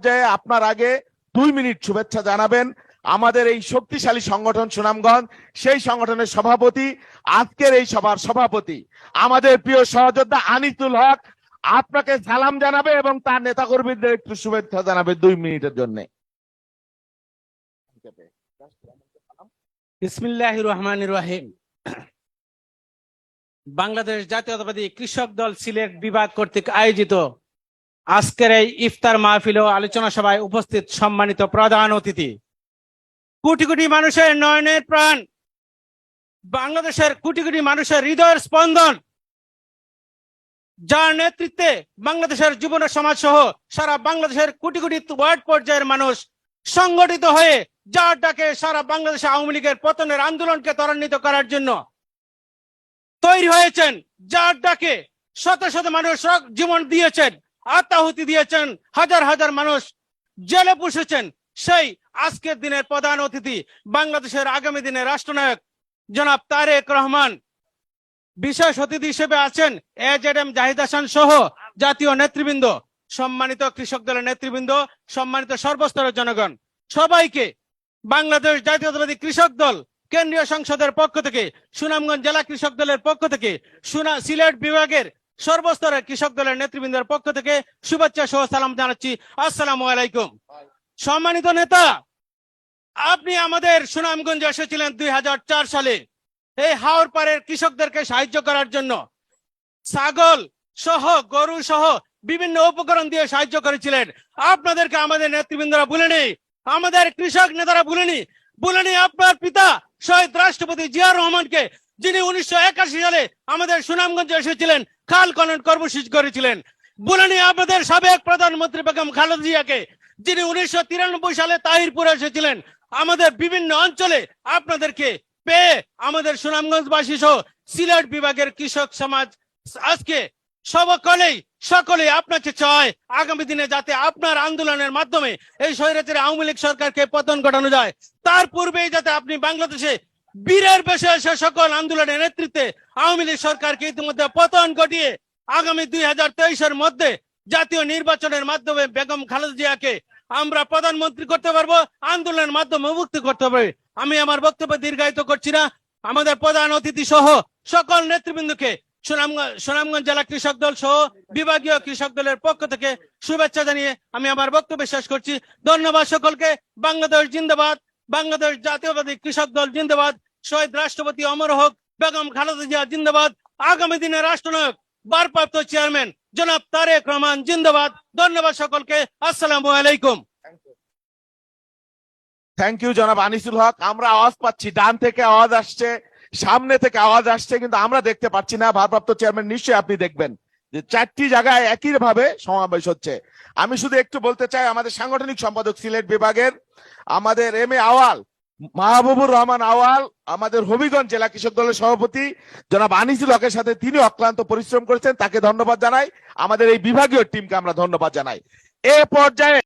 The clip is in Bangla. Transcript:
পর্যায়ে আপনার আগে 2 মিনিট শুভেচ্ছা জানাবেন আমাদের এই শক্তিশালী সংগঠন সুনামগঞ্জ, সেই সংগঠনের সভাপতি, আজকের এই সভার সভাপতি আমাদের প্রিয় সহযোদ্ধা আনিসুল হক আপনাকে সালাম জানাবে এবং তার নেতাকর্মীদের একটু শুভেচ্ছা জানাবে 2 মিনিটের জন্য। বিসমিল্লাহির রহমানির রহিম। বাংলাদেশ জাতীয়তাবাদী কৃষক দল সিলেট বিভাগ কর্তৃক আয়োজিত আজকের এই ইফতার মাহফিল ও আলোচনা সভায় উপস্থিত সম্মানিত প্রধান অতিথি, কোটি কোটি মানুষের নয়নের প্রাণ, বাংলাদেশের কোটি কোটি মানুষের হৃদয়ের স্পন্দন, যার নেতৃত্বে বাংলাদেশের যুব সমাজ সহ সারা বাংলাদেশের কোটি কোটি ওয়ার্ড পর্যায়ের মানুষ সংগঠিত হয়ে যার ডাকে সারা বাংলাদেশে আওয়ামী লীগের পতনের আন্দোলনকে ত্বরান্বিত করার জন্য তৈরি হয়েছেন, যার ডাকে শত শত মানুষ জীবন দিয়েছেন, আত্মাহুতি দিয়েছেন, হাজার হাজার মানুষ জেলে বসেছেন। সেই আজকের দিনের প্রধান অতিথি বাংলাদেশের আগামী দিনের রাষ্ট্রনায়ক জনাব তারেক রহমান, বিশেষ অতিথি হিসেবে আছেন এজেডএম জাহিদ হাসান সহ জাতীয় নেতৃবৃন্দ, সম্মানিত কৃষক দলের নেতৃবৃন্দ, সম্মানিত সর্বস্তরের জনগণ, সবাইকে বাংলাদেশ জাতীয়তাবাদী কৃষক দল কেন্দ্রীয় সংসদের পক্ষ থেকে, সুনামগঞ্জ জেলা কৃষক দলের পক্ষ থেকে, সিলেট বিভাগের সর্বস্তরের কৃষক দলের নেতৃবৃন্দের পক্ষ থেকে শুভেচ্ছা সহ সালাম জানাচ্ছি। আসসালামু আলাইকুম। সম্মানিত নেতা, আপনি আমাদের সুনামগঞ্জে এসেছিলেন 2004 সালে এই হাওর পাড়ের কৃষকদেরকে সাহায্য করার জন্য। ছাগল সহ গরু সহ বিভিন্ন উপকরণ দিয়ে সাহায্য করেছিলেন। আপনাদেরকে আমাদের নেতৃবৃন্দরা ভুলেনি, আমাদের কৃষক নেতারা ভুলেনি আপনার পিতা শহীদ রাষ্ট্রপতি জিয়াউর রহমানকে, যিনি 1981 সালে আমাদের সুনামগঞ্জে এসেছিলেন, খাল খনন কর্মসূচি করেছিলেন। ভুলেনি আপনাদের সাবেক প্রধানমন্ত্রী বেগম খালেদা জিয়াকে, যিনি 1993 সালে তাহিরপুরে এসেছিলেন। আমাদের বিভিন্ন অঞ্চলে আপনাদেরকে পেয়ে আমাদের সুনামগঞ্জবাসী সহ সিলেট বিভাগের কৃষক সমাজ আজকে সকলেই আপনাকে চায় আগামী দিনে যাতে আপনার আন্দোলনের মাধ্যমে এই স্বৈরাচারী আওয়ামী লীগ সরকারকে পতন ঘটানো যায়। তার পূর্বেই যাতে আপনি বাংলাদেশে বীরের বেশে এসে সকল আন্দোলনের নেতৃত্বে আওয়ামী লীগ সরকারকে ইতিমধ্যে পতন ঘটিয়ে আগামী 2023-এর মধ্যে জাতীয় নির্বাচনের মাধ্যমে বেগম খালেদা জিয়াকে আমরা প্রধানমন্ত্রী করতে পারবো, আন্দোলনের মাধ্যমে মুক্তি করতে পারবে। আমি আমার বক্তব্য দীর্ঘায়িত করছি না। আমাদের প্রধান অতিথি সহ সকল নেতৃবৃন্দকে সুনামগঞ্জ জেলা কৃষক দল সহ বিভাগীয় কৃষক দলের পক্ষ থেকে শুভেচ্ছা জানিয়ে আমি আমার বক্তব্য শেষ করছি। ধন্যবাদ সকলকে। বাংলাদেশ জিন্দাবাদ, বাংলাদেশ জাতীয়তাবাদী কৃষক দল জিন্দাবাদ, শহীদ রাষ্ট্রপতি অমর হোক, বেগম খালেদা জিয়া জিন্দাবাদ, আগামী দিনের রাষ্ট্রনায়ক ভারপ্রাপ্ত চেয়ারম্যান জনাব তারেক রহমান জিন্দাবাদ। ধন্যবাদ সকলকে। আসসালামু আলাইকুম। থ্যাংক ইউ জনাব আনিসুল হক। আমরা আওয়াজ পাচ্ছি, ডান থেকে আওয়াজ আসছে, সামনে থেকে আওয়াজ আসছে, কিন্তু আমরা দেখতে পাচ্ছি না। ভারপ্রাপ্ত চেয়ারম্যান নিশ্চয়ই আপনি দেখবেন যে 4টি জায়গায় একই ভাবে সমাবেশ হচ্ছে। আমি শুধু একটু বলতে চাই, আমাদের সাংগঠনিক সম্পাদক সিলেট বিভাগের আমাদের এম এ আওয়াল, মাহবুবুর রহমান আওয়াল, আমাদের হবিগঞ্জ জেলা কৃষক দলের সভাপতি জনাব আনিসুল হকের সাথে তিনি অক্লান্ত পরিশ্রম করেছেন, তাকে ধন্যবাদ জানাই। আমাদের এই বিভাগীয় টিমকে আমরা ধন্যবাদ জানাই। এ পর্যায়ে